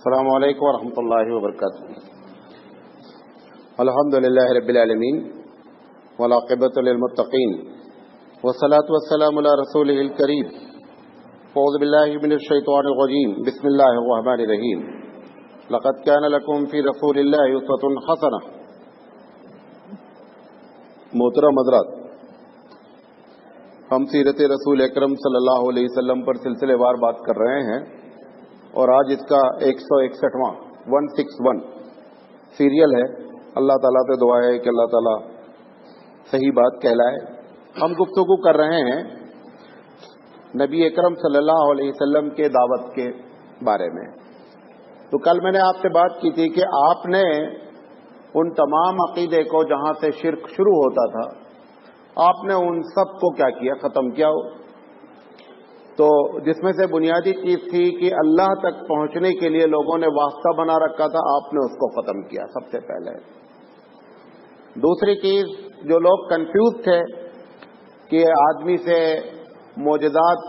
السلام علیکم ورحمۃ اللہ وبرکاتہ. الحمد للہ رب العالمین والعاقبۃ للمتقین والصلاۃ والسلام علی رسولہ الکریم. اعوذ باللہ من الشیطان الرجیم. بسم اللہ الرحمن الرحیم. لقد کان لکم فی رسول اللہ اسوۃ حسنہ. محترم حضرات، ہم سیرت رسول اکرم صلی اللہ علیہ وسلم پر سلسلے وار بات کر رہے ہیں، اور آج اس کا 161واں 161 سیریل ہے. اللہ تعالیٰ سے دعا ہے کہ اللہ تعالیٰ صحیح بات کہلائے. ہم گفتگو کر رہے ہیں نبی اکرم صلی اللہ علیہ وسلم کے دعوت کے بارے میں. تو کل میں نے آپ سے بات کی تھی کہ آپ نے ان تمام عقیدے کو جہاں سے شرک شروع ہوتا تھا، آپ نے ان سب کو کیا کیا؟ ختم کیا. تو جس میں سے بنیادی چیز تھی کہ اللہ تک پہنچنے کے لیے لوگوں نے واسطہ بنا رکھا تھا، آپ نے اس کو ختم کیا سب سے پہلے. دوسری چیز، جو لوگ کنفیوز تھے کہ آدمی سے معجزات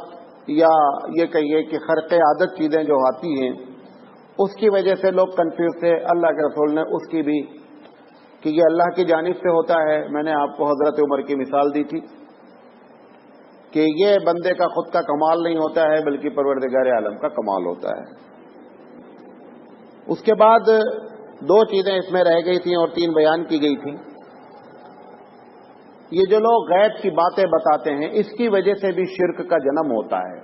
یا یہ کہیے کہ خرق عادت چیزیں جو آتی ہیں، اس کی وجہ سے لوگ کنفیوز تھے. اللہ کے رسول نے اس کی بھی کہ یہ اللہ کی جانب سے ہوتا ہے. میں نے آپ کو حضرت عمر کی مثال دی تھی کہ یہ بندے کا خود کا کمال نہیں ہوتا ہے، بلکہ پروردگار عالم کا کمال ہوتا ہے. اس کے بعد دو چیزیں اس میں رہ گئی تھیں اور تین بیان کی گئی تھیں. یہ جو لوگ غیب کی باتیں بتاتے ہیں، اس کی وجہ سے بھی شرک کا جنم ہوتا ہے.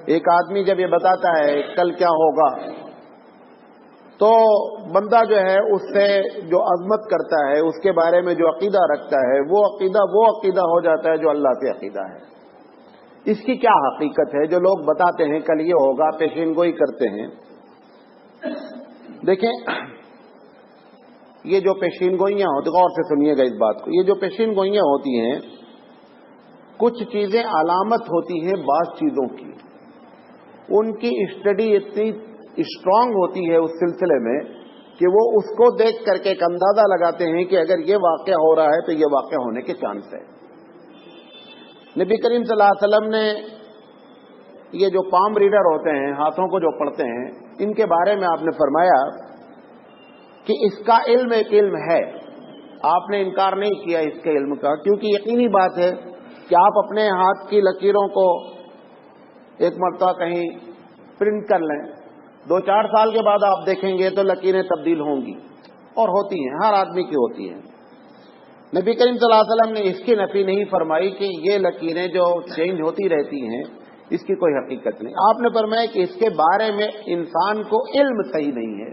ایک آدمی جب یہ بتاتا ہے کل کیا ہوگا، تو بندہ جو ہے اس سے جو عظمت کرتا ہے، اس کے بارے میں جو عقیدہ رکھتا ہے، وہ عقیدہ ہو جاتا ہے جو اللہ سے عقیدہ ہے. اس کی کیا حقیقت ہے؟ جو لوگ بتاتے ہیں کل یہ ہوگا، پیشین گوئی کرتے ہیں. دیکھیں، یہ جو پیشین گوئیاں ہوتی، غور سے سنیے گا اس بات کو، یہ جو پیشین گوئیاں ہوتی ہیں، کچھ چیزیں علامت ہوتی ہیں بعض چیزوں کی. ان کی اسٹڈی اتنی اسٹرانگ ہوتی ہے اس سلسلے میں کہ وہ اس کو دیکھ کر کے ایک اندازہ لگاتے ہیں کہ اگر یہ واقعہ ہو رہا ہے تو یہ واقعہ ہونے کے چانس ہے. نبی کریم صلی اللہ علیہ وسلم نے یہ جو پام ریڈر ہوتے ہیں، ہاتھوں کو جو پڑھتے ہیں، ان کے بارے میں آپ نے فرمایا کہ اس کا علم ایک علم ہے. آپ نے انکار نہیں کیا اس کے علم کا، کیونکہ یقینی بات ہے کہ آپ اپنے ہاتھ کی لکیروں کو ایک مرتبہ کہیں پرنٹ کر لیں، 2-4 سال کے بعد آپ دیکھیں گے تو لکیریں تبدیل ہوں گی، اور ہوتی ہیں، ہر آدمی کی ہوتی ہیں. نبی کریم صلی اللہ علیہ وسلم نے اس کی نفی نہیں فرمائی کہ یہ لکیریں جو چینج ہوتی رہتی ہیں اس کی کوئی حقیقت نہیں. آپ نے فرمایا کہ اس کے بارے میں انسان کو علم صحیح نہیں ہے،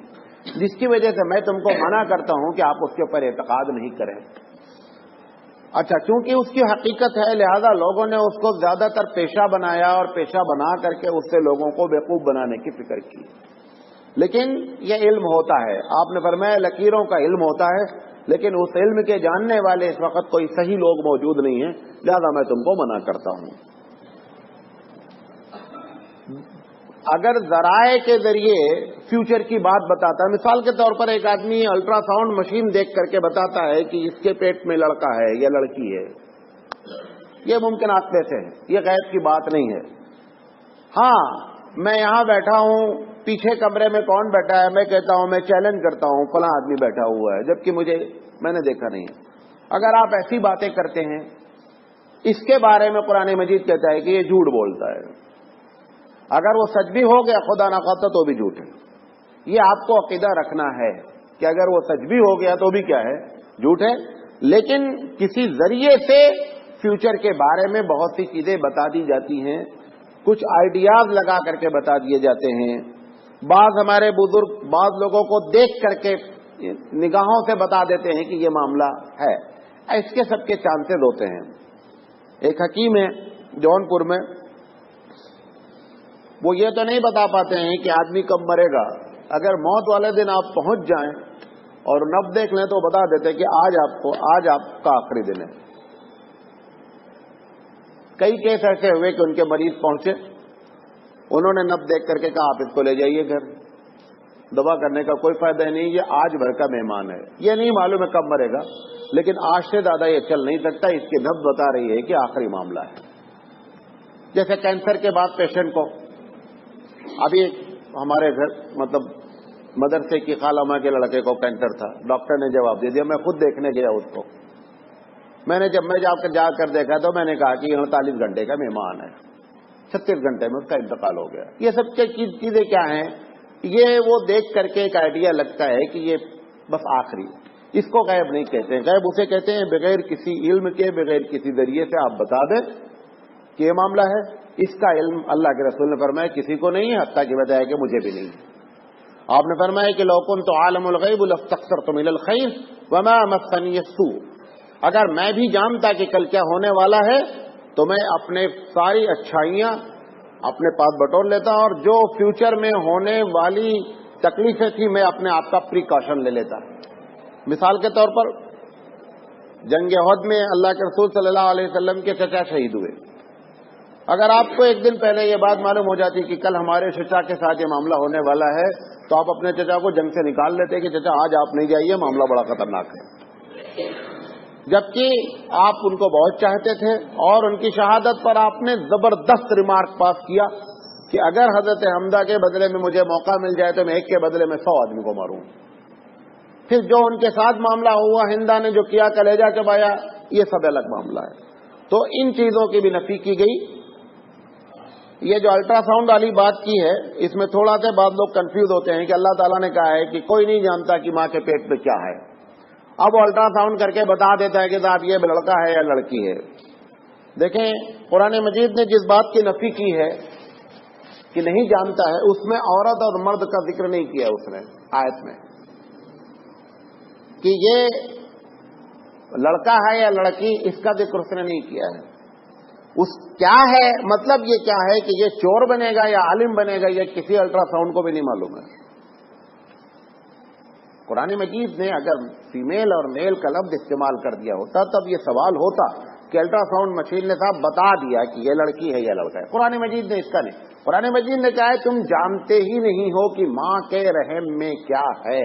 جس کی وجہ سے میں تم کو منع کرتا ہوں کہ آپ اس کے اوپر اعتقاد نہیں کریں. اچھا، چونکہ اس کی حقیقت ہے لہذا لوگوں نے اس کو زیادہ تر پیشہ بنایا، اور پیشہ بنا کر کے اس سے لوگوں کو بیوقوف بنانے کی فکر کی. لیکن یہ علم ہوتا ہے. آپ نے فرمایا لکیروں کا علم ہوتا ہے، لیکن اس علم کے جاننے والے اس وقت کوئی صحیح لوگ موجود نہیں ہیں، لہذا میں تم کو منع کرتا ہوں. اگر ذرائع کے ذریعے فیوچر کی بات بتاتا ہے، مثال کے طور پر ایک آدمی الٹرا ساؤنڈ مشین دیکھ کر کے بتاتا ہے کہ اس کے پیٹ میں لڑکا ہے یا لڑکی ہے، یہ ممکنات میں سے ہے، یہ غیب کی بات نہیں ہے. ہاں، میں یہاں بیٹھا ہوں، پیچھے کمرے میں کون بیٹھا ہے، میں کہتا ہوں، میں چیلنج کرتا ہوں فلاں آدمی بیٹھا ہوا ہے، جبکہ میں نے دیکھا نہیں ہے. اگر آپ ایسی باتیں کرتے ہیں، اس کے بارے میں قرآن مجید کہتا ہے کہ یہ جھوٹ بولتا ہے. اگر وہ سچ بھی ہو گیا خدا نہ خواستہ تو بھی جھوٹ ہے. یہ آپ کو عقیدہ رکھنا ہے کہ اگر وہ سچ بھی ہو گیا تو بھی کیا ہے؟ جھوٹ ہے. لیکن کسی ذریعے سے فیوچر کے بارے میں بہت سی چیزیں بتا دی جاتی ہیں، کچھ آئیڈیاز لگا کر کے بتا دیے جاتے ہیں. بعض ہمارے بزرگ بعض لوگوں کو دیکھ کر کے نگاہوں سے بتا دیتے ہیں کہ یہ معاملہ ہے. اس کے سب کے چانسز ہوتے ہیں. ایک حکیم ہے جونپور میں، وہ یہ تو نہیں بتا پاتے ہیں کہ آدمی کب مرے گا. اگر موت والے دن آپ پہنچ جائیں اور نب دیکھ لیں تو بتا دیتے کہ آج آپ کا آخری دن ہے. کئی کیس ایسے ہوئے کہ ان کے مریض پہنچے، انہوں نے نب دیکھ کر کے کہا آپ اس کو لے جائیے گھر، دوا کرنے کا کوئی فائدہ نہیں، یہ آج بھر کا مہمان ہے، یہ نہیں معلوم ہے کب مرے گا، لیکن آج سے زیادہ یہ چل نہیں سکتا. اس کی نب بتا رہی ہے کہ آخری معاملہ ہے. جیسے کینسر کے بعد پیشنٹ کو ابھی ہمارے گھر مطلب مدرسے کی خالہ ماں کے لڑکے کو کینسر تھا، ڈاکٹر نے جواب دے دیا، میں خود دیکھنے گیا اس کو، جب میں جا کر دیکھا تو میں نے کہا کہ 48 گھنٹے کا مہمان ہے، 36 گھنٹے میں اس کا انتقال ہو گیا۔ یہ سب چیزیں کیا ہیں؟ یہ وہ دیکھ کر کے ایک آئیڈیا لگتا ہے کہ یہ بس آخری، اس کو غیب نہیں کہتے ہیں، غیب اسے کہتے ہیں بغیر کسی علم کے، بغیر کسی ذریعے سے آپ بتا دیں کہ یہ معاملہ ہے۔ اس کا علم اللہ کے رسول نے فرمایا کسی کو نہیں ہے، حتیٰ کہ بتایا کہ مجھے بھی نہیں ہے۔ آپ نے فرمایا کہ لو کنت عالم الغیب لاستکثرت من الخیر وما مسنی السوء، اگر میں بھی جانتا کہ کل کیا ہونے والا ہے تو میں اپنے ساری اچھائیاں اپنے پاس بٹور لیتا، اور جو فیوچر میں ہونے والی تکلیفیں تھی میں اپنے آپ کا پریکاشن لے لیتا۔ مثال کے طور پر جنگ احد میں اللہ کے رسول صلی اللہ علیہ وسلم کے چچا شہید ہوئے، اگر آپ کو ایک دن پہلے یہ بات معلوم ہو جاتی کہ کل ہمارے چچا کے ساتھ یہ معاملہ ہونے والا ہے تو آپ اپنے چچا کو جنگ سے نکال لیتے کہ چچا آج آپ نہیں جائیے، معاملہ بڑا خطرناک ہے، جبکہ آپ ان کو بہت چاہتے تھے، اور ان کی شہادت پر آپ نے زبردست ریمارک پاس کیا کہ اگر حضرت حمزہ کے بدلے میں مجھے موقع مل جائے تو میں ایک کے بدلے میں 100 آدمی کو ماروں۔ پھر جو ان کے ساتھ معاملہ ہوا، ہندا نے جو کیا، کلیجہ چبایا، یہ سب الگ معاملہ ہے۔ تو ان چیزوں کی بھی نفی کی گئی۔ یہ جو الٹرا ساؤنڈ والی بات کی ہے، اس میں تھوڑا سا بعض لوگ کنفیوز ہوتے ہیں کہ اللہ تعالیٰ نے کہا ہے کہ کوئی نہیں جانتا کہ ماں کے پیٹ میں کیا ہے، اب وہ الٹرا ساؤنڈ کر کے بتا دیتا ہے کہ صاحب یہ لڑکا ہے یا لڑکی ہے۔ دیکھیں قرآن مجید نے جس بات کی نفی کی ہے کہ نہیں جانتا ہے، اس میں عورت اور مرد کا ذکر نہیں کیا اس نے آیت میں، کہ یہ لڑکا ہے یا لڑکی، اس کا ذکر اس نے نہیں کیا ہے۔ اس کیا ہے مطلب یہ کیا ہے کہ یہ چور بنے گا یا عالم بنے گا، یہ کسی الٹرا ساؤنڈ کو بھی نہیں معلوم ہے۔ قرآن مجید نے اگر فیمیل اور میل کا لفظ استعمال کر دیا ہوتا تب یہ سوال ہوتا کہ الٹرا ساؤنڈ مشین نے صاحب بتا دیا کہ یہ لڑکی ہے یا لڑکا ہے۔ قرآن مجید نے اس کا نہیں، قرآن مجید نے کہا ہے تم جانتے ہی نہیں ہو کہ ماں کے رحم میں کیا ہے۔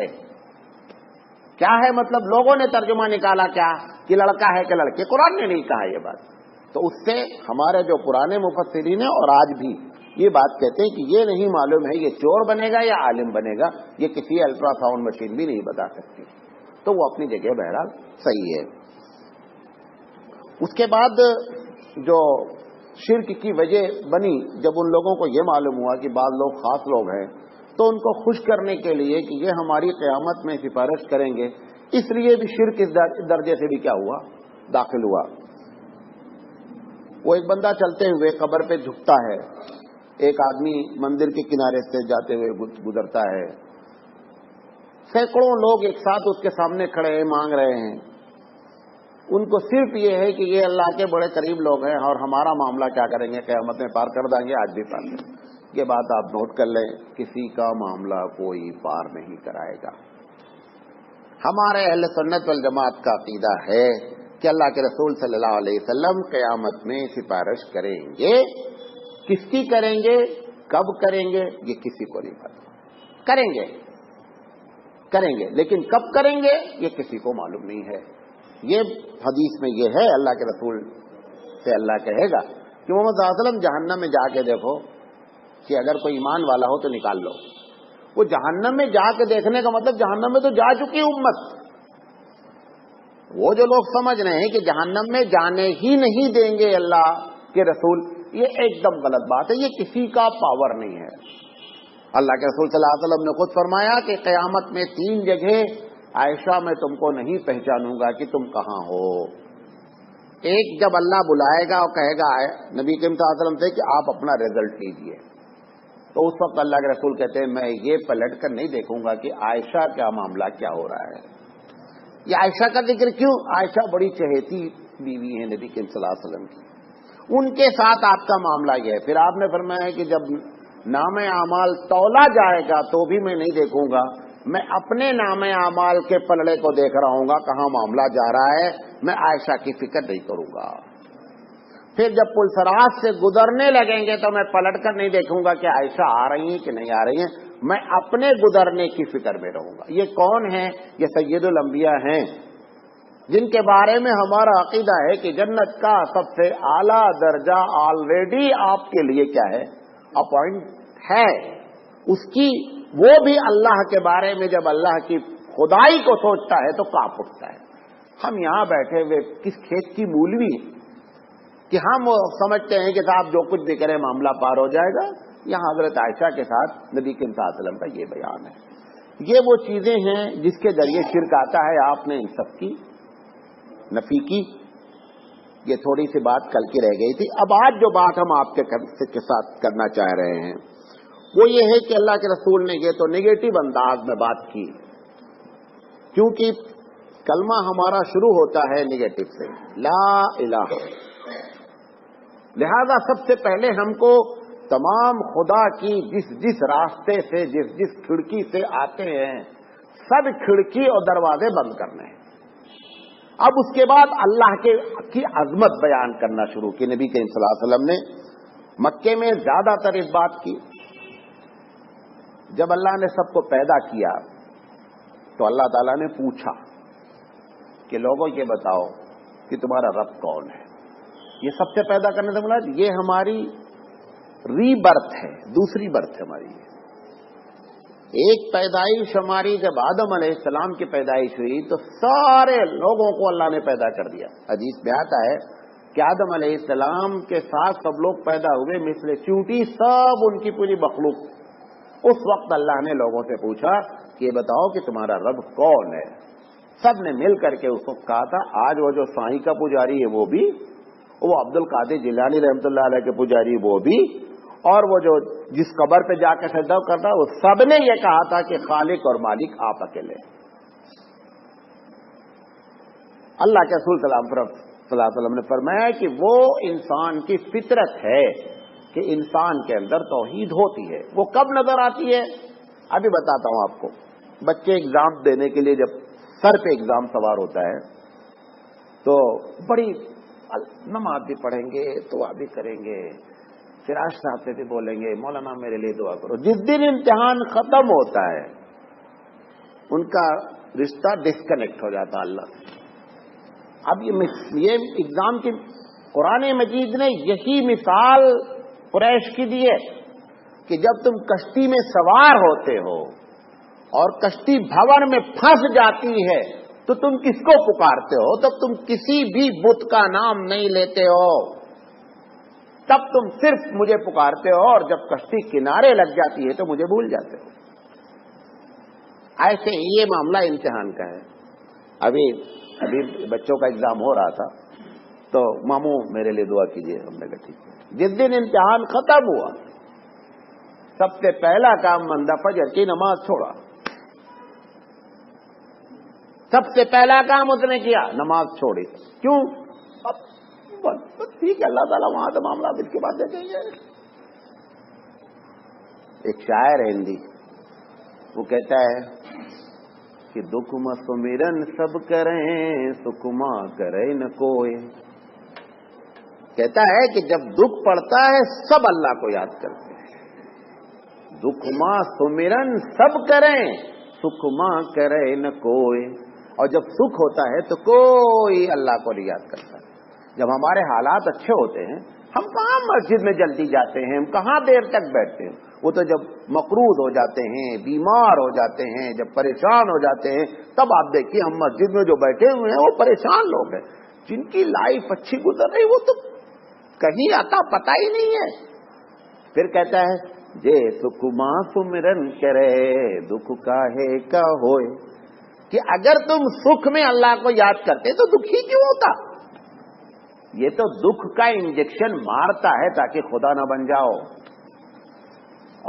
کیا ہے مطلب لوگوں نے ترجمہ نکالا کیا کہ لڑکا ہے کہ لڑکی، قرآن نے نہیں کہا یہ بات۔ تو اس سے ہمارے جو پرانے مفسرین ہیں اور آج بھی یہ بات کہتے ہیں کہ یہ نہیں معلوم ہے یہ چور بنے گا یا عالم بنے گا، یہ کسی الٹرا ساؤنڈ مشین بھی نہیں بتا سکتی۔ تو وہ اپنی جگہ بہرحال صحیح ہے۔ اس کے بعد جو شرک کی وجہ بنی، جب ان لوگوں کو یہ معلوم ہوا کہ بعض لوگ خاص لوگ ہیں تو ان کو خوش کرنے کے لیے کہ یہ ہماری قیامت میں سفارش کریں گے، اس لیے بھی شرک اس درجے سے بھی کیا ہوا، داخل ہوا۔ وہ ایک بندہ چلتے ہوئے قبر پہ جھکتا ہے، ایک آدمی مندر کے کنارے سے جاتے ہوئے گزرتا ہے، سینکڑوں لوگ ایک ساتھ اس کے سامنے کھڑے ہیں، مانگ رہے ہیں۔ ان کو صرف یہ ہے کہ یہ اللہ کے بڑے قریب لوگ ہیں اور ہمارا معاملہ کیا کریں گے، قیامت میں پار کر دیں گے، آج بھی پار کریں گے۔ یہ بات آپ نوٹ کر لیں، کسی کا معاملہ کوئی پار نہیں کرائے گا۔ ہمارے اہل سنت والجماعت کا عقیدہ ہے کہ اللہ کے رسول صلی اللہ علیہ وسلم قیامت میں سفارش کریں گے۔ کس کی کریں گے، کب کریں گے، یہ کسی کو نہیں پتا۔ کریں گے لیکن کب کریں گے یہ کسی کو معلوم نہیں ہے۔ یہ حدیث میں یہ ہے، اللہ کے رسول سے اللہ کہے گا کہ محمد صلی اللہ علیہ وسلم جہنم میں جا کے دیکھو کہ اگر کوئی ایمان والا ہو تو نکال لو۔ وہ جہنم میں جا کے دیکھنے کا مطلب جہنم میں تو جا چکی امت۔ وہ جو لوگ سمجھ رہے ہیں کہ جہنم میں جانے ہی نہیں دیں گے اللہ کے رسول، یہ ایک دم غلط بات ہے، یہ کسی کا پاور نہیں ہے۔ اللہ کے رسول صلی اللہ علیہ وسلم نے خود فرمایا کہ قیامت میں 3 جگہ عائشہ میں تم کو نہیں پہچانوں گا کہ تم کہاں ہو۔ ایک جب اللہ بلائے گا اور کہے گا نبی کریم صلی اللہ علیہ وسلم سے کہ آپ اپنا رزلٹ لیجئے، تو اس وقت اللہ کے رسول کہتے ہیں میں یہ پلٹ کر نہیں دیکھوں گا کہ عائشہ کیا معاملہ کیا ہو رہا ہے۔ یہ عائشہ کا ذکر کیوں؟ عائشہ بڑی چہیتی بیوی ہے نبی کریم صلی اللہ علیہ وسلم کی، ان کے ساتھ آپ کا معاملہ یہ ہے۔ پھر آپ نے فرمایا کہ جب نام اعمال تولا جائے گا تو بھی میں نہیں دیکھوں گا، میں اپنے نام اعمال کے پلڑے کو دیکھ رہا ہوں گا کہاں معاملہ جا رہا ہے، میں عائشہ کی فکر نہیں کروں گا۔ پھر جب پلسرات سے گزرنے لگیں گے تو میں پلٹ کر نہیں دیکھوں گا کہ عائشہ آ رہی ہیں کہ نہیں آ رہی ہیں، میں اپنے گزرنے کی فکر میں رہوں گا۔ یہ کون ہیں؟ یہ سید الانبیاء ہیں، جن کے بارے میں ہمارا عقیدہ ہے کہ جنت کا سب سے اعلیٰ درجہ آلریڈی آپ کے لیے کیا ہے، اپوائنٹ ہے۔ اس کی وہ بھی اللہ کے بارے میں جب اللہ کی خدائی کو سوچتا ہے تو کانپ اٹھتا ہے. ہم یہاں بیٹھے ہوئے کس کھیت کی مولوی کہ ہم سمجھتے ہیں کہ صاحب جو کچھ بھی کرے معاملہ پار ہو جائے گا. یہاں حضرت عائشہ کے ساتھ نبی کریم صلی اللہ علیہ وسلم کا یہ بیان ہے. یہ وہ چیزیں ہیں جس کے ذریعے شرک آتا ہے. آپ نے ان سب کی نفی کی. یہ تھوڑی سی بات کل کی رہ گئی تھی. اب آج جو بات ہم آپ کے ساتھ کرنا چاہ رہے ہیں وہ یہ ہے کہ اللہ کے رسول نے یہ تو نگیٹو انداز میں بات کی, کیونکہ کلمہ ہمارا شروع ہوتا ہے نگیٹو سے, لا الہ. لہذا سب سے پہلے ہم کو تمام خدا کی جس راستے سے جس کھڑکی سے آتے ہیں سب کھڑکی اور دروازے بند کرنے ہیں. اب اس کے بعد اللہ کی عظمت بیان کرنا شروع کی. نبی کریم صلی اللہ علیہ وسلم نے مکے میں زیادہ تر اس بات کی. جب اللہ نے سب کو پیدا کیا تو اللہ تعالیٰ نے پوچھا کہ لوگوں یہ بتاؤ کہ تمہارا رب کون ہے. یہ سب سے پیدا کرنے سے مراد یہ ہماری ری برتھ ہے, دوسری برتھ ہے ہماری. ایک پیدائش ہماری جب آدم علیہ السلام کی پیدائش ہوئی تو سارے لوگوں کو اللہ نے پیدا کر دیا. حدیث میں آتا ہے کہ آدم علیہ السلام کے ساتھ سب لوگ پیدا ہوئے مثل چونٹی, سب ان کی پوری مخلوق. اس وقت اللہ نے لوگوں سے پوچھا کہ یہ بتاؤ کہ تمہارا رب کون ہے. سب نے مل کر کے اس وقت کہا تھا. آج وہ جو سائیں کا پجاری ہے وہ بھی, وہ عبد القادر جیلانی رحمۃ اللہ علیہ کے پجاری وہ بھی, اور وہ جو جس قبر پہ جا کے سجدہ کرتا وہ سب نے یہ کہا تھا کہ خالق اور مالک آپ اکیلے. اللہ کے رسول صلی اللہ علیہ وسلم نے فرمایا کہ وہ انسان کی فطرت ہے کہ انسان کے اندر توحید ہوتی ہے. وہ کب نظر آتی ہے ابھی بتاتا ہوں آپ کو. بچے ایگزام دینے کے لیے جب سر پہ ایگزام سوار ہوتا ہے تو بڑی نماز بھی پڑھیں گے, دعا بھی کریں گے, فراش صاحب سے بھی بولیں گے مولانا میرے لیے دعا کرو. جس دن امتحان ختم ہوتا ہے ان کا رشتہ ڈسکنیکٹ ہو جاتا اللہ سے. اب یہ ایگزام کی قرآن مجید نے یہی مثال قریش کی دی ہے کہ جب تم کشتی میں سوار ہوتے ہو اور کشتی بھون میں پھنس جاتی ہے تو تم کس کو پکارتے ہو؟ تب تم کسی بھی بت کا نام نہیں لیتے ہو, تب تم صرف مجھے پکارتے ہو, اور جب کشتی کنارے لگ جاتی ہے تو مجھے بھول جاتے ہو. ایسے یہ معاملہ امتحان کا ہے. ابھی بچوں کا ایگزام ہو رہا تھا تو ماموں میرے لیے دعا کیجیے. ہم نے کہا ٹھیک ہے. جس دن امتحان ختم ہوا سب سے پہلا کام بندہ فجر کی نماز چھوڑا. سب سے پہلا کام اس نے کیا, نماز چھوڑی. کیوں؟ ٹھیک ہے اللہ تعالیٰ وہاں تو معاملہ اس کے بعد دیکھیں گے. ایک شاعر ہے ہندی, وہ کہتا ہے کہ دکھ میں سمیرن سب کریں سکھ ماں کرے نہ کوئی. کہتا ہے کہ جب دکھ پڑتا ہے سب اللہ کو یاد کرتے ہیں. دکھ ماں سمیرن سب کریں سکھ ماں کرے نہ کوئی. اور جب سکھ ہوتا ہے تو کوئی اللہ کو نہیں یاد کرتا. جب ہمارے حالات اچھے ہوتے ہیں ہم کہاں مسجد میں جلدی جاتے ہیں, ہم کہاں دیر تک بیٹھتے ہیں. وہ تو جب مقروض ہو جاتے ہیں, بیمار ہو جاتے ہیں, جب پریشان ہو جاتے ہیں, تب آپ دیکھیے ہم مسجد میں جو بیٹھے ہوئے ہیں وہ پریشان لوگ ہیں. جن کی لائف اچھی گزر رہی وہ تو کہیں آتا پتہ ہی نہیں ہے. پھر کہتا ہے جے سکھ ماں سمرن کرے دکھ کاہے کا ہوئے, کہ اگر تم سکھ میں اللہ کو یاد کرتے تو دکھی کیوں ہوتا. یہ تو دکھ کا انجیکشن مارتا ہے تاکہ خدا نہ بن جاؤ.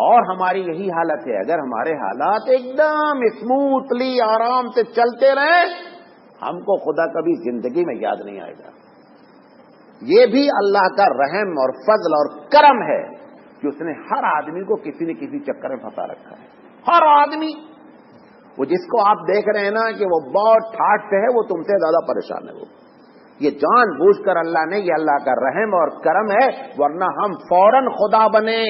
اور ہماری یہی حالت ہے. اگر ہمارے حالات ایک دم اسموتھلی آرام سے چلتے رہے ہم کو خدا کبھی زندگی میں یاد نہیں آئے گا. یہ بھی اللہ کا رحم اور فضل اور کرم ہے کہ اس نے ہر آدمی کو کسی نہ کسی چکر میں پھنسا رکھا ہے. ہر آدمی, وہ جس کو آپ دیکھ رہے ہیں نا کہ وہ بہت ٹھاٹ سے ہے, وہ تم سے زیادہ پریشان ہے. وہ یہ جان بوجھ کر اللہ نے, یہ اللہ کا رحم اور کرم ہے, ورنہ ہم فوراً خدا بنے.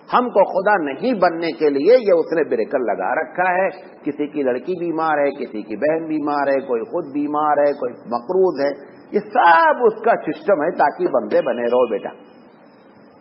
ہم کو خدا نہیں بننے کے لیے یہ اس نے بریکر لگا رکھا ہے. کسی کی لڑکی بیمار ہے, کسی کی بہن بیمار ہے, کوئی خود بیمار ہے, کوئی مقروض ہے. یہ سب اس کا سسٹم ہے تاکہ بندے بنے رہو بیٹا.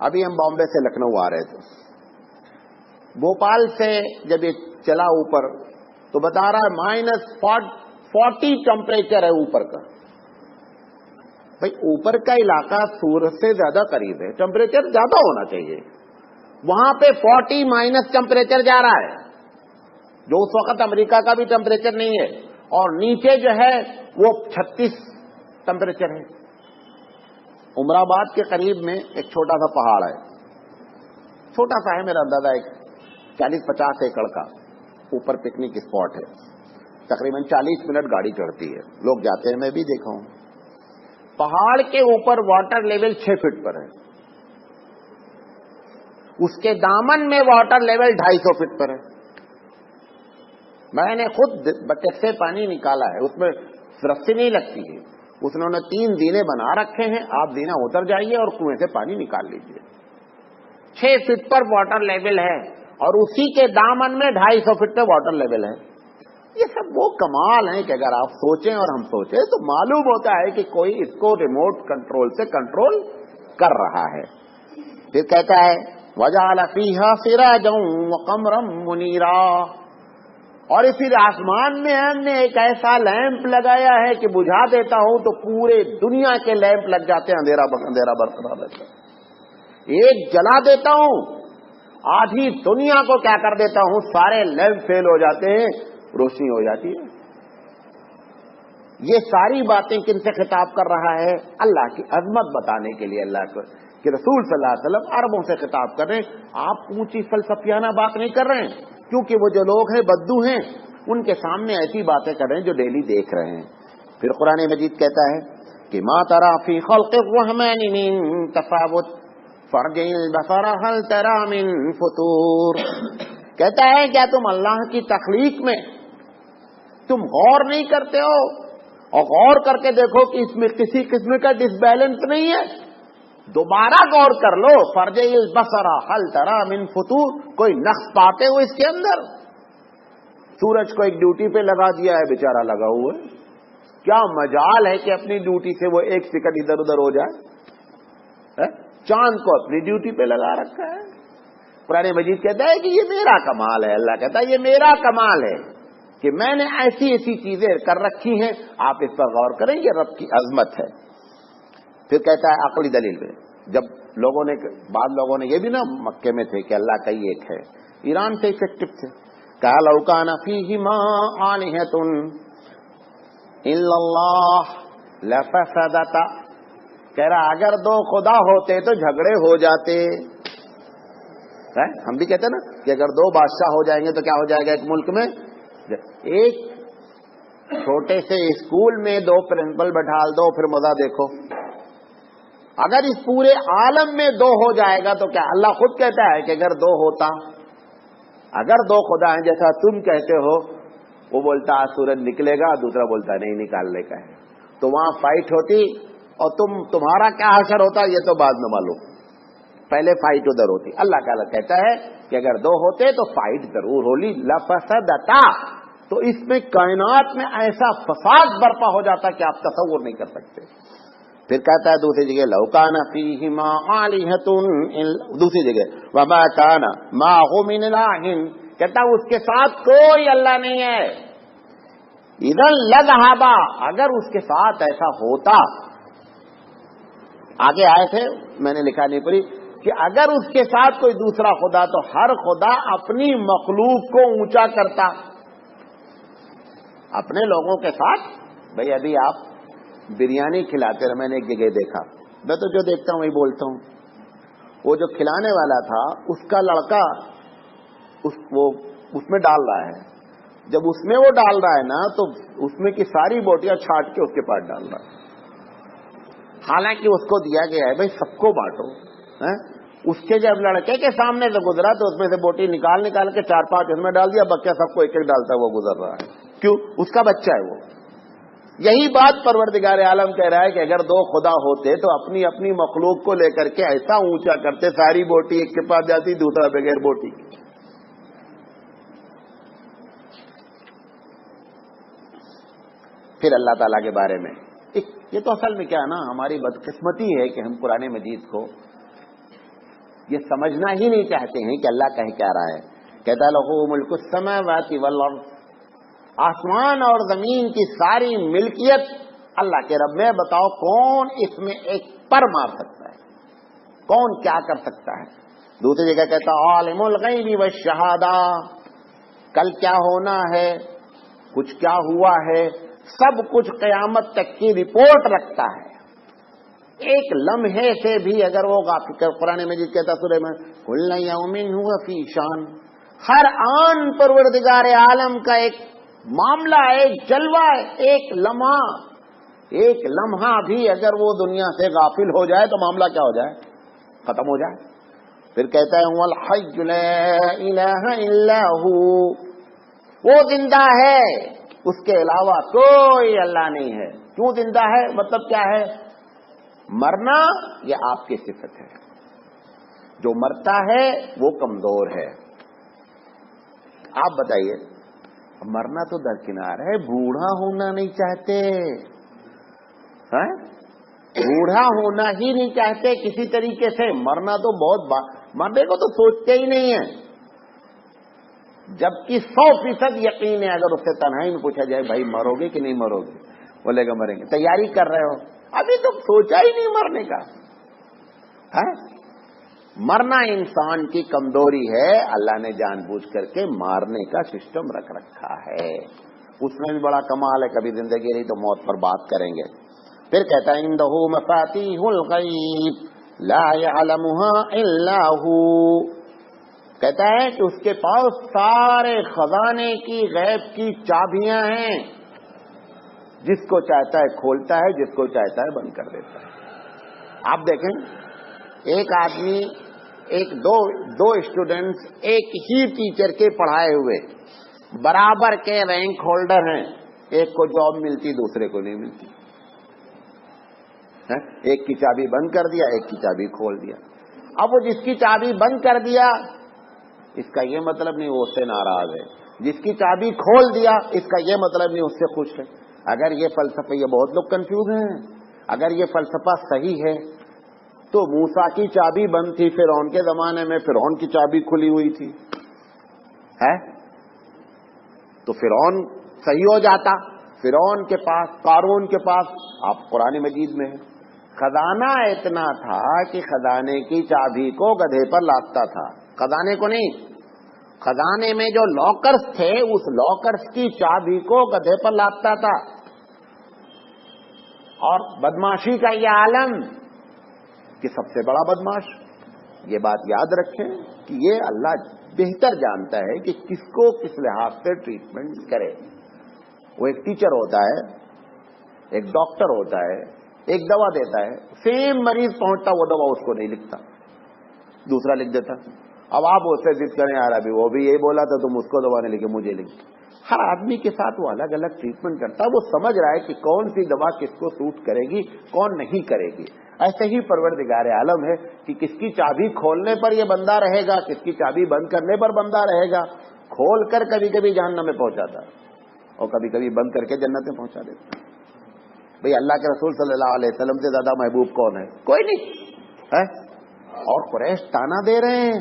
ابھی ہم بامبے سے لکھنؤ آ رہے تھے، بھوپال سے جب یہ چلا اوپر تو بتا رہا ہے -40 ٹمپریچر ہے اوپر کا. بھائی اوپر کا علاقہ سورج سے زیادہ قریب ہے، ٹمپریچر زیادہ ہونا چاہیے. وہاں پہ 40 مائنس ٹمپریچر جا رہا ہے، جو اس وقت امریکہ کا بھی ٹمپریچر نہیں ہے، اور نیچے جو ہے وہ 36 ٹمپریچر ہے. عمر آباد کے قریب میں ایک چھوٹا سا پہاڑ ہے، چھوٹا سا ہے، میرا اندازہ ایک 40-50 ایکڑ کا اوپر پکنک اسپاٹ ہے. تقریباً 40 منٹ گاڑی چڑھتی ہے، لوگ جاتے ہیں، میں بھی دیکھا ہوں. پہاڑ کے اوپر واٹر لیول 6 فٹ پر ہے، اس کے دامن میں واٹر لیول 250 فٹ پر ہے. میں نے خود بکٹ سے پانی نکالا ہے، اس میں رسی نہیں لگتی ہے، اس نے 3 زینے بنا رکھے ہیں، آپ زینہ اتر جائیے اور کنویں سے پانی نکال لیجیے. 6 فٹ پر واٹر لیول ہے اور اسی کے دامن میں 250 فٹ پہ واٹر لیول ہے. یہ سب وہ کمال ہیں کہ اگر آپ سوچیں اور ہم سوچیں تو معلوم ہوتا ہے کہ کوئی اس کو ریموٹ کنٹرول سے کنٹرول کر رہا ہے. پھر کہتا ہے وَجَعَلَ فِيهَا سِرَاجًا وَقَمَرًا مُنِيرًا، اور پھر آسمان میں ہم نے ایک ایسا لیمپ لگایا ہے کہ بجھا دیتا ہوں تو پورے دنیا کے لیمپ لگ جاتے ہیں، اندھیرا برقرار رہتا ہے. ایک جلا دیتا ہوں، آدھی دنیا کو کیا کر دیتا ہوں، سارے لیمپ فیل ہو جاتے ہیں، روشنی ہو جاتی ہے. یہ ساری باتیں کن سے خطاب کر رہا ہے؟ اللہ کی عظمت بتانے کے لیے. اللہ کو کہ رسول صلی اللہ علیہ وسلم عربوں سے خطاب کر رہے ہیں، آپ اونچی فلسفیانہ بات نہیں کر رہے ہیں، کیونکہ وہ جو لوگ ہیں بدو ہیں، ان کے سامنے ایسی باتیں کر رہے ہیں جو ڈیلی دیکھ رہے ہیں. پھر قرآن مجید کہتا ہے کہ ما تری فی خلق الرحمن من تفاوت فارجع البصر هل تری من فطور. کہتا ہے کیا تم اللہ کی تخلیق میں تم غور نہیں کرتے ہو، اور غور کر کے دیکھو کہ اس میں کسی قسم کا ڈس بیلنس نہیں ہے؟ دوبارہ غور کر لو، فرجع البصر هل تری من فطور، کوئی نقص پاتے ہو اس کے اندر؟ سورج کو ایک ڈیوٹی پہ لگا دیا ہے، بیچارہ لگا ہوا ہے، کیا مجال ہے کہ اپنی ڈیوٹی سے وہ ایک سیکنڈ ادھر ادھر ہو جائے؟ چاند کو اپنی ڈیوٹی پہ لگا رکھا ہے. قرآن مجید کہتا ہے کہ یہ میرا کمال ہے. اللہ کہتا ہے یہ میرا کمال ہے کہ میں نے ایسی ایسی چیزیں کر رکھی ہیں، آپ اس پر غور کریں، یہ رب کی عظمت ہے. پھر کہتا ہے عقلی دلیل میں، جب لوگوں نے بعض لوگوں نے یہ بھی نا مکے میں تھے کہ اللہ کا ہی ایک ہے، ایران سے افیکٹو تھے، کہا لو کان فیہما آلہۃ الا اللہ لفسدتا، کہہ رہا اگر 2 خدا ہوتے تو جھگڑے ہو جاتے. ہم بھی کہتے ہیں نا کہ اگر 2 بادشاہ ہو جائیں گے تو کیا ہو جائے گا ایک ملک میں. ایک چھوٹے سے اسکول میں 2 پرنسپل بٹھال دو، پھر مزہ دیکھو. اگر اس پورے عالم میں 2 ہو جائے گا تو کیا؟ اللہ خود کہتا ہے کہ اگر 2 ہوتا، اگر 2 خدا ہیں جیسا تم کہتے ہو، وہ بولتا سورج نکلے گا، دوسرا بولتا نہیں نکالنے کا ہے، تو وہاں فائٹ ہوتی، اور تمہارا کیا حشر ہوتا یہ تو بعد میں معلوم، پہلے فائٹ ادھر ہوتی. اللہ تعالیٰ کہتا ہے کہ اگر 2 ہوتے تو فائٹ ضرور ہولی، لفسدتا، تو اس میں کائنات میں ایسا فساد برپا ہو جاتا کہ آپ تصور نہیں کر سکتے. پھر کہتا ہے دوسری جگہ لو کان فیہما آلہۃ، دوسری جگہ وما کان معہ من الہ، کہتا اس کے ساتھ کوئی اللہ نہیں ہے. اذا لذہبا، اگر اس کے ساتھ ایسا ہوتا، آگے آئے تھے میں نے لکھا نہیں پڑی کہ اگر اس کے ساتھ کوئی دوسرا خدا، تو ہر خدا اپنی مخلوق کو اونچا کرتا اپنے لوگوں کے ساتھ. بھئی ابھی آپ بریانی کھلاتے رہے، میں نے ایک جگہ دیکھا، میں تو جو دیکھتا ہوں وہی بولتا ہوں، وہ جو کھلانے والا تھا اس کا لڑکا اس میں ڈال رہا ہے، جب اس میں وہ ڈال رہا ہے نا تو اس میں کی ساری بوٹیاں چھانٹ کے اس کے پاس ڈال رہا ہے، حالانکہ اس کو دیا گیا ہے بھائی سب کو بانٹو. اس کے جب لڑکے کے سامنے سے گزرا تو اس میں سے بوٹی نکال کے 4-5 اس میں ڈال دیا، بچہ سب کو ایک ایک ڈالتا ہے، وہ گزر رہا ہے. کیوں؟ اس کا بچہ ہے وہ. یہی بات پروردگار عالم کہہ رہا ہے کہ اگر 2 خدا ہوتے تو اپنی اپنی مخلوق کو لے کر کے ایسا اونچا کرتے، ساری بوٹی ایک کے پاس جاتی، دوسرا بغیر بوٹی. پھر اللہ تعالیٰ کے بارے میں یہ تو اصل میں کیا ہے نا، ہماری بدقسمتی ہے کہ ہم قرآن مجید کو یہ سمجھنا ہی نہیں چاہتے ہیں کہ اللہ کہہ کیا رہا ہے. کہتا لہو ملک السماوات والارض، آسمان اور زمین کی ساری ملکیت اللہ کے رب میں. بتاؤ کون اس میں ایک پر مار سکتا ہے؟ کون کیا کر سکتا ہے؟ دوسری جگہ کہتا عالم الغیب والشہادہ، کل کیا ہونا ہے، کچھ کیا ہوا ہے، سب کچھ قیامت تک کی رپورٹ رکھتا ہے. ایک لمحے سے بھی اگر وہ قرآن مجید کہتا سورہ میں کل یوم ہوا فی شان، ہر آن پروردگار عالم کا ایک معاملہ، ایک جلوہ، ایک لمحہ بھی اگر وہ دنیا سے غافل ہو جائے تو معاملہ کیا ہو جائے؟ ختم ہو جائے. پھر کہتا ہے الحی لا الہ الا ہو، وہ زندہ ہے، اس کے علاوہ کوئی اللہ نہیں ہے. کیوں زندہ ہے؟ مطلب کیا ہے؟ مرنا یہ آپ کی صفت ہے. جو مرتا ہے وہ کمزور ہے. آپ بتائیے، مرنا تو درکنار ہے، بوڑھا ہونا نہیں چاہتے، بوڑھا ہونا ہی نہیں چاہتے کسی طریقے سے. مرنا تو مرنے کو تو سوچتے ہی نہیں ہے. جبکہ 100% یقین ہے. اگر اس سے تنہائی میں پوچھا جائے بھائی مرو گے کہ نہیں مرو گے، بولے گا مریں گے. تیاری کر رہے ہو، ابھی تو سوچا ہی نہیں مرنے کا. مرنا انسان کی کمزوری ہے. اللہ نے جان بوجھ کر کے مارنے کا سسٹم رکھ رکھا ہے. اس میں بھی بڑا کمال ہے. کبھی زندگی رہی تو موت پر بات کریں گے. پھر کہتا ہے عندہ مفاتیح الغیب لا يعلمها الا هو، کہتا ہے کہ اس کے پاس سارے خزانے کی غیب کی چابیاں ہیں. جس کو چاہتا ہے کھولتا ہے، جس کو چاہتا ہے بند کر دیتا ہے. آپ دیکھیں، ایک آدمی، دو اسٹوڈنٹس ایک ہی ٹیچر کے پڑھائے ہوئے برابر کے رینک ہولڈر ہیں. ایک کو جاب ملتی، دوسرے کو نہیں ملتی. ایک کی چابی بند کر دیا، ایک کی چابی کھول دیا. اب وہ جس کی چابی بند کر دیا اس کا یہ مطلب نہیں وہ اس سے ناراض ہے، جس کی چابی کھول دیا اس کا یہ مطلب نہیں اس سے خوش ہے. اگر یہ فلسفہ، یہ بہت لوگ کنفیوز ہیں، اگر یہ فلسفہ صحیح ہے تو موسیٰ کی چابی بند تھی فرعون کے زمانے میں، فرعون کی چابی کھلی ہوئی تھی تو فرعون صحیح ہو جاتا. فرعون کے پاس، قارون کے پاس، آپ قرآن مجید میں ہے، خزانہ اتنا تھا کہ خزانے کی چابی کو گدھے پر لادتا تھا. خزانے کو نہیں، خزانے میں جو لاکرز تھے اس لاکرز کی چابی کو گدھے پر لادتا تھا. اور بدماشی کا یہ عالم کہ سب سے بڑا بدماش، یہ بات یاد رکھیں کہ یہ اللہ بہتر جانتا ہے کہ کس کو کس لحاظ سے ٹریٹمنٹ کرے. وہ ایک ٹیچر ہوتا ہے، ایک ڈاکٹر ہوتا ہے، ایک دوا دیتا ہے، سیم مریض پہنچتا وہ دوا اس کو نہیں لکھتا، دوسرا لکھ دیتا. اب آپ اس سے ضد کریں یار ابھی وہ بھی یہی بولا تھا تم اس کو دوا نہیں لکھے مجھے لکھ. ہر آدمی کے ساتھ وہ الگ الگ ٹریٹمنٹ کرتا ہے. وہ سمجھ رہا ہے کہ کون سی دوا کس کو سوٹ کرے گی، کون نہیں کرے گی. ایسے ہی پروردگار عالم ہے کہ کس کی چابی کھولنے پر یہ بندہ رہے گا، کس کی چابی بند کرنے پر بندہ رہے گا. کھول کر کبھی کبھی جہنم میں پہنچاتا ہے اور کبھی کبھی بند کر کے جنت میں پہنچا دیتا ہے. بھئی اللہ کے رسول صلی اللہ علیہ وسلم سے زیادہ محبوب کون ہے؟ کوئی نہیں ہے. اور قریش تانا دے رہے ہیں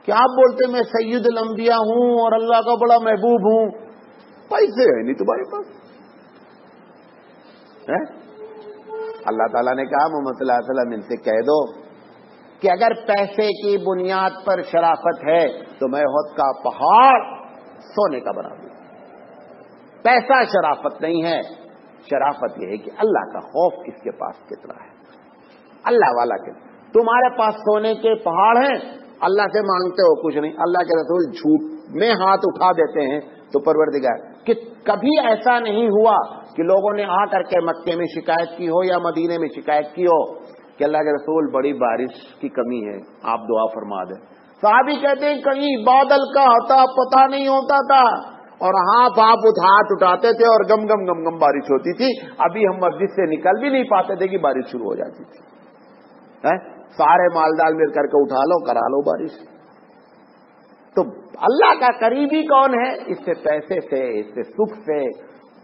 کہ آپ بولتے میں سید الانبیاء ہوں اور اللہ کا بڑا محبوب ہوں، پیسے ہے نہیں تمہارے پاس. اللہ تعالیٰ نے کہا محمد صلی اللہ علیہ وسلم ان سے کہہ دو کہ اگر پیسے کی بنیاد پر شرافت ہے تو میں احد کا پہاڑ سونے کا بنا دوں. پیسہ شرافت نہیں ہے. شرافت یہ ہے کہ اللہ کا خوف کس کے پاس کتنا ہے، اللہ والا کے. تمہارے پاس سونے کے پہاڑ ہیں، اللہ سے مانگتے ہو کچھ نہیں. اللہ کے رسول جھوٹ میں ہاتھ اٹھا دیتے ہیں تو پروردگار کہ کبھی ایسا نہیں ہوا کہ لوگوں نے آ کر کے مکے میں شکایت کی ہو یا مدینے میں شکایت کی ہو کہ اللہ کے رسول بڑی بارش کی کمی ہے، آپ دعا فرما دیں. صحابی کہتے ہیں کہیں بادل کا ہوتا پتہ نہیں ہوتا تھا اور ہاتھ اٹھاتے تھے اور گم گم گم گم بارش ہوتی تھی. ابھی ہم مسجد سے نکل بھی نہیں پاتے تھے کہ بارش شروع ہو جاتی تھی. سارے مالدار مل کر کے اٹھا لو کرا لو بارش. تو اللہ کا قریبی کون ہے؟ اس سے پیسے سے، اس سے سکھ سے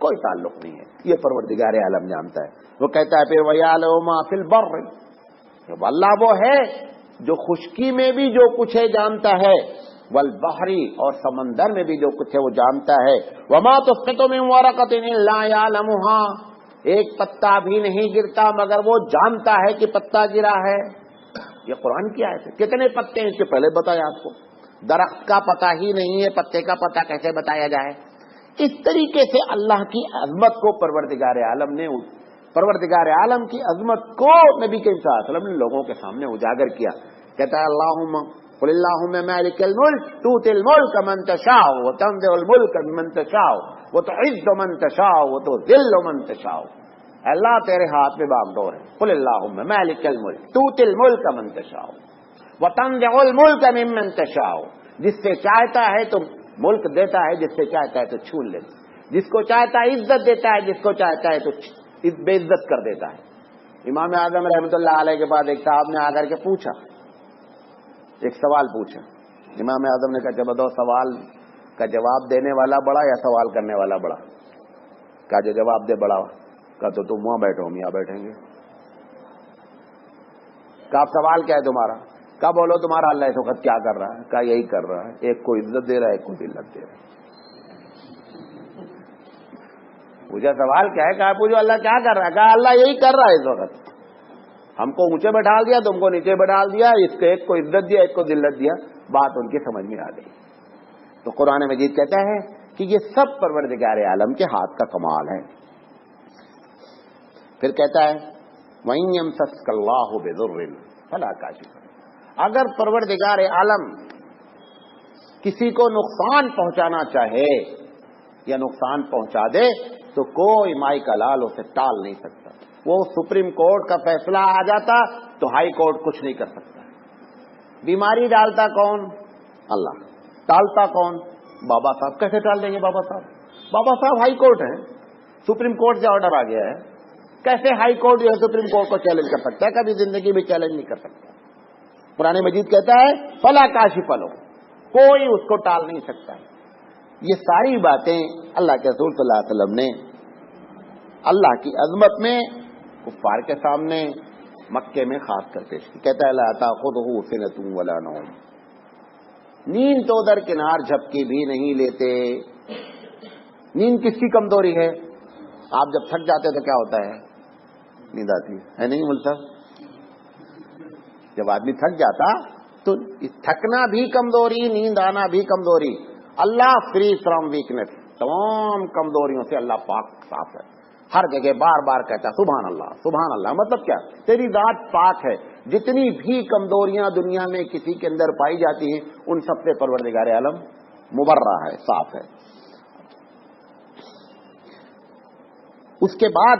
کوئی تعلق نہیں ہے. یہ پروردگار عالم جانتا ہے. وہ کہتا ہے پھر وَيَعْلَمُ مَا فِي الْبَرِّ، جب اللہ وہ ہے جو خشکی میں بھی جو کچھ ہے جانتا ہے، والبحری اور سمندر میں بھی جو کچھ ہے وہ جانتا ہے. وما تسقط من ورقۃ الا یعلمها، ایک پتا بھی نہیں گرتا مگر وہ جانتا ہے کہ پتا گرا ہے. یہ قرآن کی آیت ہے. کتنے پتے ہیں اس کے پہلے بتایا آپ کو. درخت کا پتہ ہی نہیں ہے، پتے کا پتہ کیسے بتایا جائے. اس طریقے سے اللہ کی عظمت کو پروردگار عالم کی عظمت کو نبی کریم صلی اللہ علیہ وسلم نے لوگوں کے سامنے اجاگر کیا. کہتا ہے اللہم قل اللہم مالک الملک تؤتی الملک من تشاء وتنزع الملک ممن تشاء وتعز من تشاء وتذل من تشاء. اللہ تیرے ہاتھ میں باغ ڈور ہے. قل اللہم مالک الملک تؤتی الملک من تشاء وتنزع الملک ممن تشاء. جس سے چاہتا ہے تو ملک دیتا ہے، جس سے چاہتا ہے تو چھین لیتا ہے، جس کو چاہتا ہے عزت دیتا ہے، جس کو چاہتا ہے تو بے عزت کر دیتا ہے. امام اعظم رحمۃ اللہ علیہ کے بعد ایک صاحب نے آ کر کے پوچھا، ایک سوال پوچھا. امام اعظم نے کہا بتاؤ سوال کا جواب دینے والا بڑا یا سوال کرنے والا بڑا؟ کہا جو جواب دے بڑا. کہا تو تم وہاں بیٹھو، ہم یہاں بیٹھیں گے. کہا سوال کیا ہے تمہارا؟ کہا بولو تمہارا اللہ اس وقت کیا کر رہا ہے؟ کہا یہی کر رہا ہے، ایک کو عزت دے رہا ہے، ایک کو ذلت دے رہا ہے. پوچھا سوال کیا ہے؟ کہا پوچھو اللہ کیا کر رہا ہے؟ کہا اللہ یہی کر رہا ہے اس وقت. ہم کو اونچے بٹھا دیا، تم کو نیچے بٹھا دیا، اس کو ایک کو عزت دیا، ایک کو ذلت دیا. بات ان کی سمجھ میں آ گئی. تو قرآن مجید کہتا ہے کہ یہ سب پروردگار عالم کے ہاتھ کا کمال ہے. پھر کہتا ہے وَإِن يَمْسَسْكَ اللَّهُ بِضُرٍّ فَلَا كَاشِفَ لَهُ. اگر پروردگار عالم کسی کو نقصان پہنچانا چاہے یا نقصان پہنچا دے تو کوئی مائی کا لال اسے ٹال نہیں سکتا. وہ سپریم کورٹ کا فیصلہ آ جاتا تو ہائی کورٹ کچھ نہیں کر سکتا. بیماری ڈالتا کون؟ اللہ. ٹالتا کون؟ بابا صاحب. کیسے ٹال دیں گے بابا صاحب؟ بابا صاحب ہائی کورٹ ہے، سپریم کورٹ سے آرڈر آ گیا ہے. کیسے ہائی کورٹ جو ہے سپریم کورٹ کو چیلنج کر سکتا ہے؟ کبھی زندگی میں چیلنج نہیں کر سکتا. قرآن مجید کہتا ہے فلا کاشف لہ، کوئی اس کو ٹال نہیں سکتا. یہ ساری باتیں اللہ کے رسول صلی اللہ علیہ وسلم نے اللہ کی عظمت میں کفار کے سامنے مکے میں خاص کر پیش کی. کہتا ہے لا تأخذہ سنۃ ولا نوم، نیند تو درکنار جھپکی بھی نہیں لیتے. نیند کس کی کمزوری ہے؟ آپ جب تھک جاتے تو کیا ہوتا ہے؟ نیند آتی ہے نہیں ملتا. جب آدمی تھک جاتا تو تھکنا بھی کمزوری، نیند آنا بھی کمزوری. اللہ فری فرام ویکنیس، تمام کمزوریوں سے اللہ پاک صاف ہے. ہر جگہ بار بار کہتا ہے سبحان اللہ سبحان اللہ. مطلب کیا؟ تیری ذات پاک ہے. جتنی بھی کمزوریاں دنیا میں کسی کے اندر پائی جاتی ہیں ان سب سے پروردگار عالم مبرہ ہے، صاف ہے. اس کے بعد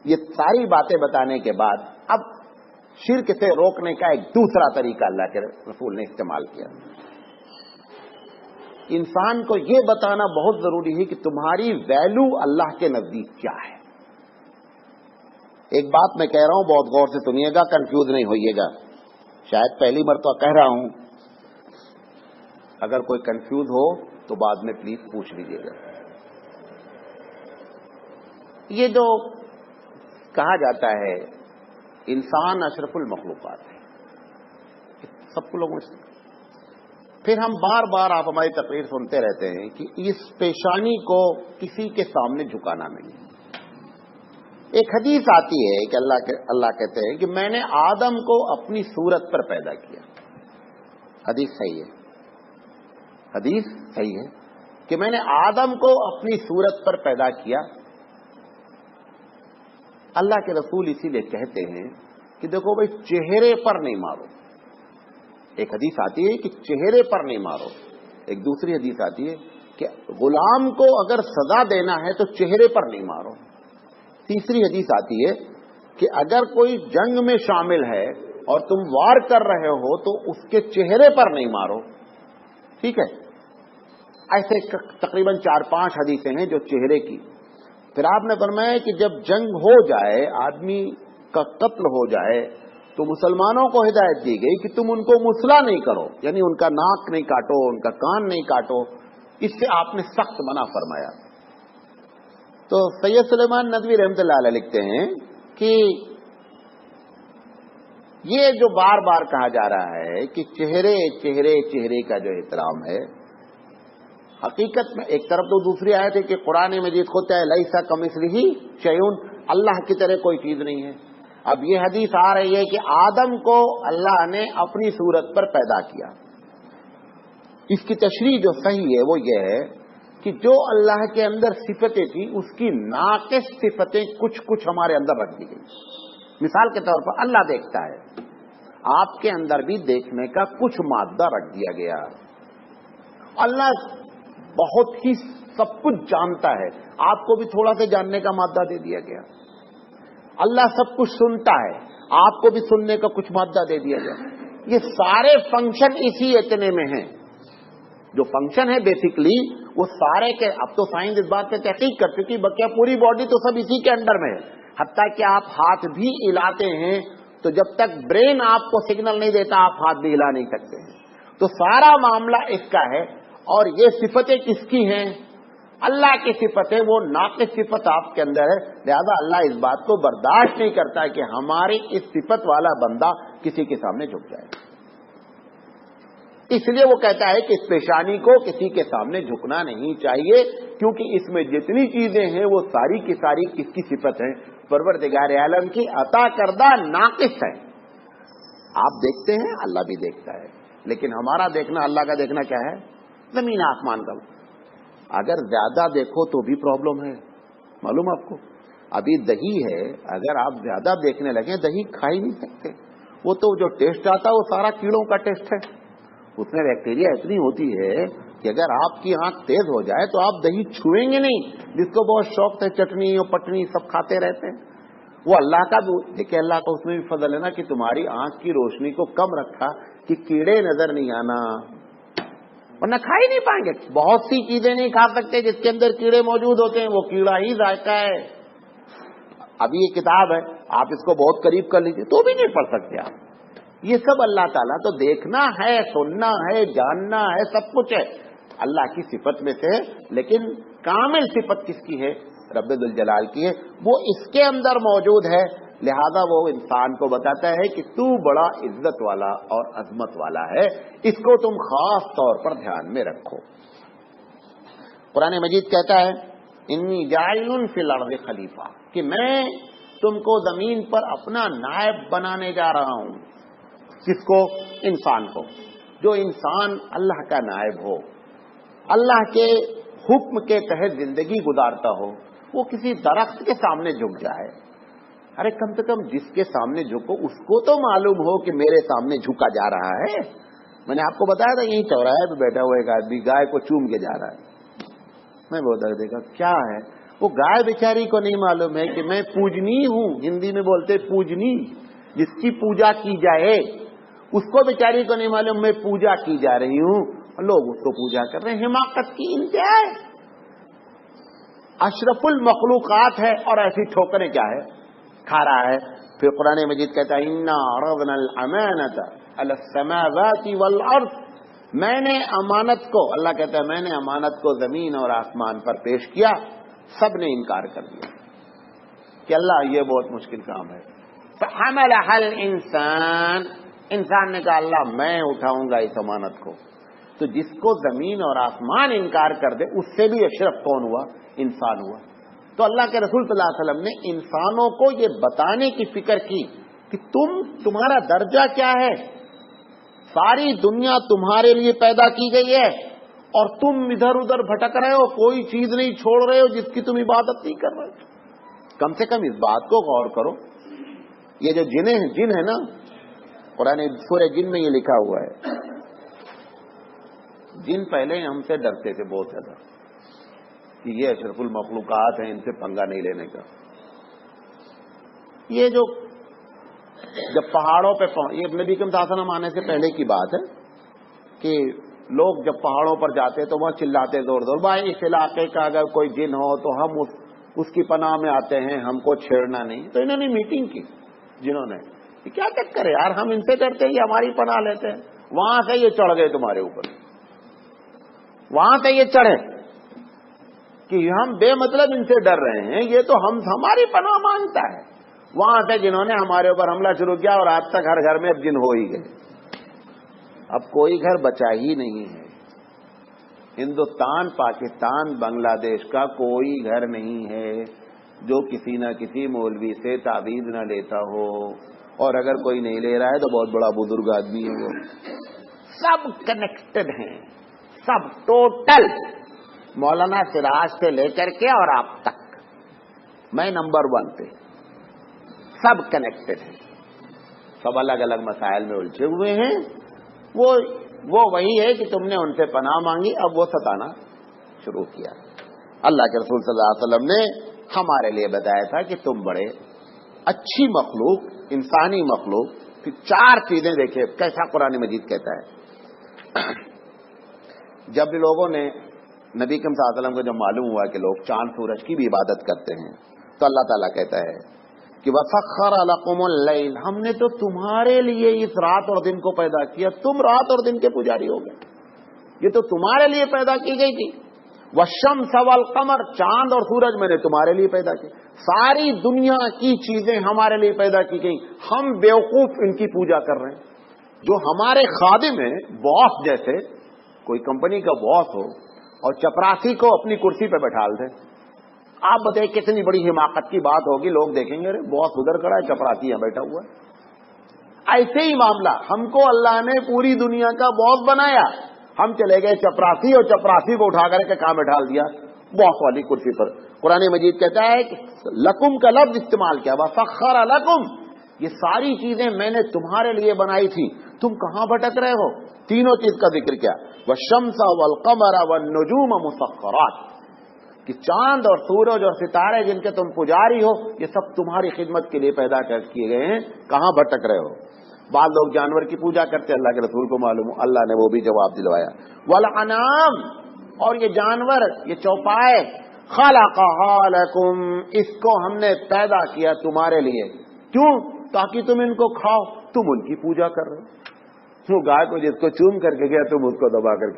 یہ ساری باتیں بتانے کے بعد اب شرک سے روکنے کا ایک دوسرا طریقہ اللہ کے رسول نے استعمال کیا. انسان کو یہ بتانا بہت ضروری ہے کہ تمہاری ویلو اللہ کے نزدیک کیا ہے. ایک بات میں کہہ رہا ہوں، بہت غور سے سنیے گا، کنفیوز نہیں ہوئیے گا. شاید پہلی مرتبہ کہہ رہا ہوں، اگر کوئی کنفیوز ہو تو بعد میں پلیز پوچھ لیجیے گا. یہ جو کہا جاتا ہے انسان اشرف المخلوقات ہے، سب کو لوگوں سے پھر ہم بار بار آپ ہماری تقریر سنتے رہتے ہیں کہ اس پیشانی کو کسی کے سامنے جھکانا نہیں. ایک حدیث آتی ہے کہ اللہ کہتے ہیں کہ میں نے آدم کو اپنی صورت پر پیدا کیا. حدیث صحیح ہے، حدیث صحیح ہے کہ میں نے آدم کو اپنی صورت پر پیدا کیا. اللہ کے رسول اسی لیے کہتے ہیں کہ دیکھو بھائی چہرے پر نہیں مارو. ایک حدیث آتی ہے کہ چہرے پر نہیں مارو. ایک دوسری حدیث آتی ہے کہ غلام کو اگر سزا دینا ہے تو چہرے پر نہیں مارو. تیسری حدیث آتی ہے کہ اگر کوئی جنگ میں شامل ہے اور تم وار کر رہے ہو تو اس کے چہرے پر نہیں مارو. ٹھیک ہے، ایسے تقریباً 4-5 حدیثیں ہیں جو چہرے کی. پھر آپ نے فرمایا کہ جب جنگ ہو جائے، آدمی کا قتل ہو جائے تو مسلمانوں کو ہدایت دی گئی کہ تم ان کو مسلح نہیں کرو، یعنی ان کا ناک نہیں کاٹو، ان کا کان نہیں کاٹو. اس سے آپ نے سخت منع فرمایا. تو سید سلیمان ندوی رحمۃ اللہ علیہ لکھتے ہیں کہ یہ جو بار بار کہا جا رہا ہے کہ چہرے کا جو احترام ہے، حقیقت میں ایک طرف تو دوسری آیت ہے کہ قرآن مجید خود ہے لیسا کمثلہ شیء، اللہ کی طرح کوئی چیز نہیں ہے۔ اب یہ حدیث آ رہی ہے کہ آدم کو اللہ نے اپنی صورت پر پیدا کیا۔ اس کی تشریح جو صحیح ہے وہ یہ ہے کہ جو اللہ کے اندر صفتیں تھیں اس کی ناقص صفتیں کچھ ہمارے اندر رکھ دی گئی۔ مثال کے طور پر اللہ دیکھتا ہے، آپ کے اندر بھی دیکھنے کا کچھ مادہ رکھ دیا گیا۔ اللہ بہت ہی سب کچھ جانتا ہے، آپ کو بھی تھوڑا سا جاننے کا مادہ دے دیا گیا۔ اللہ سب کچھ سنتا ہے، آپ کو بھی سننے کا کچھ مادہ دے دیا گیا۔ یہ سارے فنکشن اسی اتنے میں ہیں۔ جو فنکشن ہے بیسیکلی وہ سارے کے، اب تو سائنس اس بات پہ تحقیق کر چکی، بقیہ پوری باڈی تو سب اسی کے انڈر میں ہے۔ حتیٰ کہ آپ ہاتھ بھی ہلاتے ہیں تو جب تک برین آپ کو سگنل نہیں دیتا آپ ہاتھ بھی ہلا نہیں سکتے ہیں۔ تو سارا معاملہ اس کا ہے۔ اور یہ صفتیں کس کی ہیں؟ اللہ کی صفتیں، وہ ناقص صفت آپ کے اندر ہے، لہذا اللہ اس بات کو برداشت نہیں کرتا ہے کہ ہماری اس صفت والا بندہ کسی کے سامنے جھک جائے۔ اس لیے وہ کہتا ہے کہ اس پیشانی کو کسی کے سامنے جھکنا نہیں چاہیے، کیونکہ اس میں جتنی چیزیں ہیں وہ ساری کی ساری کس کی صفت ہیں؟ پروردگار عالم کی عطا کردہ ناقص ہے۔ آپ دیکھتے ہیں، اللہ بھی دیکھتا ہے، لیکن ہمارا دیکھنا، اللہ کا دیکھنا کیا ہے؟ زمین آسمان کا۔ اگر زیادہ دیکھو تو بھی پرابلم ہے، معلوم آپ کو؟ ابھی دہی ہے، اگر آپ زیادہ دیکھنے لگیں دہی کھا ہی نہیں سکتے۔ وہ تو جو ٹیسٹ آتا ہے وہ سارا کیڑوں کا ٹیسٹ ہے، اس میں بیکٹیریا اتنی ہوتی ہے کہ اگر آپ کی آنکھ تیز ہو جائے تو آپ دہی چھوئیں گے نہیں۔ جس کو بہت شوق ہے چٹنی اور پٹنی سب کھاتے رہتے ہیں، وہ اللہ کا دیکھیں، اللہ کا اس میں بھی فضل ہے نا کہ تمہاری آنکھ کی روشنی کو کم رکھا کہ کیڑے نظر نہیں آنا، ورنہ کھا ہی نہیں پائیں گے۔ بہت سی چیزیں نہیں کھا سکتے جس کے اندر کیڑے موجود ہوتے ہیں، وہ کیڑا ہی ذائقہ ہے۔ ابھی یہ کتاب ہے، آپ اس کو بہت قریب کر لیجیے تو بھی نہیں پڑھ سکتے آپ۔ یہ سب اللہ تعالیٰ تو دیکھنا ہے، سننا ہے، جاننا ہے، سب کچھ ہے اللہ کی صفت میں سے، لیکن کامل صفت کس کی ہے؟ رب ذوالجلال کی ہے، وہ اس کے اندر موجود ہے۔ لہذا وہ انسان کو بتاتا ہے کہ تو بڑا عزت والا اور عظمت والا ہے، اس کو تم خاص طور پر دھیان میں رکھو۔ قرآن مجید کہتا ہے انی جاعل فی الارض خلیفہ، کہ میں تم کو زمین پر اپنا نائب بنانے جا رہا ہوں۔ کس کو؟ انسان کو۔ جو انسان اللہ کا نائب ہو، اللہ کے حکم کے تحت زندگی گزارتا ہو، وہ کسی درخت کے سامنے جھک جائے۔ ارے کم سے کم جس کے سامنے جھکو اس کو تو معلوم ہو کہ میرے سامنے جھکا جا رہا ہے۔ میں نے آپ کو بتایا تھا یہیں چوراہے پہ بیٹھا ہوا ایک آدمی گائے کو چوم کے جا رہا ہے۔ میں بہت دیکھا کیا ہے، وہ گائے بیچاری کو نہیں معلوم ہے کہ میں پوجنی ہوں، ہندی میں بولتے پوجنی، جس کی پوجا کی جائے، اس کو بیچاری کو نہیں معلوم میں پوجا کی جا رہی ہوں، اور لوگ اس کو پوجا کر رہے ہیں۔ حماقت کی انتہا ہے، اشرف المخلوقات ہے اور ایسی ٹھوکریں کیا ہے کھا رہا ہے۔ پھر قرآن مجید کہتا ہے انا عرضنا الامانۃ علی السماوات والارض، میں نے امانت کو، اللہ کہتا ہے میں نے امانت کو زمین اور آسمان پر پیش کیا، سب نے انکار کر دیا کہ اللہ یہ بہت مشکل کام ہے۔ فحملها الانسان، انسان نے کہا اللہ میں اٹھاؤں گا اس امانت کو۔ تو جس کو زمین اور آسمان انکار کر دے اس سے بھی اشرف کون ہوا؟ انسان ہوا۔ تو اللہ کے رسول صلی اللہ علیہ وسلم نے انسانوں کو یہ بتانے کی فکر کی کہ تمہارا درجہ کیا ہے، ساری دنیا تمہارے لیے پیدا کی گئی ہے اور تم ادھر ادھر بھٹک رہے ہو، کوئی چیز نہیں چھوڑ رہے ہو جس کی تم عبادت نہیں کر رہے۔ کم سے کم اس بات کو غور کرو۔ یہ جو جن ہے نا، قرآن سورہ جن میں یہ لکھا ہوا ہے، جن پہلے ہم سے ڈرتے تھے بہت زیادہ کہ یہ اشرف المخلوقات ہیں، ان سے پنگا نہیں لینے کا۔ یہ جو جب پہاڑوں پہ یہ نبی کے متاثر آنے سے پہلے کی بات ہے کہ لوگ جب پہاڑوں پر جاتے تو وہاں چلاتے زور زور بھائی اس علاقے کا اگر کوئی جن ہو تو ہم اس کی پناہ میں آتے ہیں، ہم کو چھیڑنا نہیں۔ تو انہوں نے میٹنگ کی، جنہوں نے کہ کیا چکر ہے یار، ہم ان سے ڈرتے ہیں، یہ ہماری پناہ لیتے ہیں۔ وہاں سے یہ چڑھ گئے تمہارے اوپر، وہاں سے یہ چڑھے کہ ہم بے مطلب ان سے ڈر رہے ہیں، یہ تو ہماری پناہ مانگتا ہے۔ وہاں سے جنہوں نے ہمارے اوپر حملہ شروع کیا اور آج تک ہر گھر میں اب جن ہو ہی گئے. اب کوئی گھر بچا ہی نہیں ہے. ہندوستان، پاکستان، بنگلہ دیش کا کوئی گھر نہیں ہے جو کسی نہ کسی مولوی سے تعویذ نہ لیتا ہو، اور اگر کوئی نہیں لے رہا ہے تو بہت بڑا بزرگ آدمی ہے. وہ سب کنیکٹڈ ہیں، سب ٹوٹل، مولانا سراج سے لے کر کے اور آپ تک، میں نمبر 1 پہ، سب کنیکٹڈ ہیں. سب الگ الگ مسائل میں الجھے ہوئے ہیں. وہ وہی ہے کہ تم نے ان سے پناہ مانگی، اب وہ ستانا شروع کیا. اللہ کے رسول صلی اللہ علیہ وسلم نے ہمارے لیے بتایا تھا کہ تم بڑے اچھی مخلوق، انسانی مخلوق کی 4 چیزیں دیکھیں کیسا قرآن مجید کہتا ہے. جب بھی لوگوں نے نبی کریم صلی اللہ علیہ وسلم کو جب معلوم ہوا کہ لوگ چاند سورج کی بھی عبادت کرتے ہیں تو اللہ تعالیٰ کہتا ہے کہ وَسَخَّرَ لَكُمُ اللَّيْلَ، ہم نے تو تمہارے لیے اس رات اور دن کو پیدا کیا، تم رات اور دن کے پجاری ہو گئے، یہ تو تمہارے لیے پیدا کی گئی تھی. وَالشَّمْسَ وَالْقَمَرَ، چاند اور سورج میں نے تمہارے لیے پیدا کی. ساری دنیا کی چیزیں ہمارے لیے پیدا کی گئی، ہم بیوقوف ان کی پوجا کر رہے ہیں. جو ہمارے خادم ہیں، باس جیسے، کوئی کمپنی کا باس ہو اور چپراسی کو اپنی کرسی پہ بٹھا دیں، آپ بتائیں کتنی بڑی حماقت کی بات ہوگی. لوگ دیکھیں گے ارے باس ادھر کھڑا ہے، چپراسی یہاں بیٹھا ہوا ہے. ایسے ہی معاملہ، ہم کو اللہ نے پوری دنیا کا باس بنایا، ہم چلے گئے چپراسی اور چپراسی کو اٹھا کر کے کہاں بٹھا دیا؟ باس والی کرسی پر. قرآن مجید کہتا ہے کہ لکم کا لفظ استعمال کیا، وَسَخَّرَ لَكُمْ، یہ ساری چیزیں میں نے تمہارے لیے بنائی تھی، تم کہاں بھٹک رہے ہو؟ تینوں چیز کا ذکر کیا، وَالشَّمْسَ وَالْقَمَرَ وَالنُّجُومَ مُسَخَّرَاتٍ، کہ چاند اور سورج اور ستارے جن کے تم پجاری ہو یہ سب تمہاری خدمت کے لیے پیدا کیے گئے ہیں، کہاں بھٹک رہے ہو؟ بعض لوگ جانور کی پوجا کرتے، اللہ کے رسول کو معلوم، اللہ نے وہ بھی جواب دلوایا. وَالْأَنْعَامَ، اور یہ جانور، یہ چوپائے، خَلَقَهَا لَكُمْ، اس کو ہم نے پیدا کیا تمہارے لیے. کیوں؟ تاکہ تم ان کو کھاؤ. تم ان کی پوجا کر رہے ہو. وہ گائے کو جس کو چوم کر کے گیا تم اس کو دبا کر کے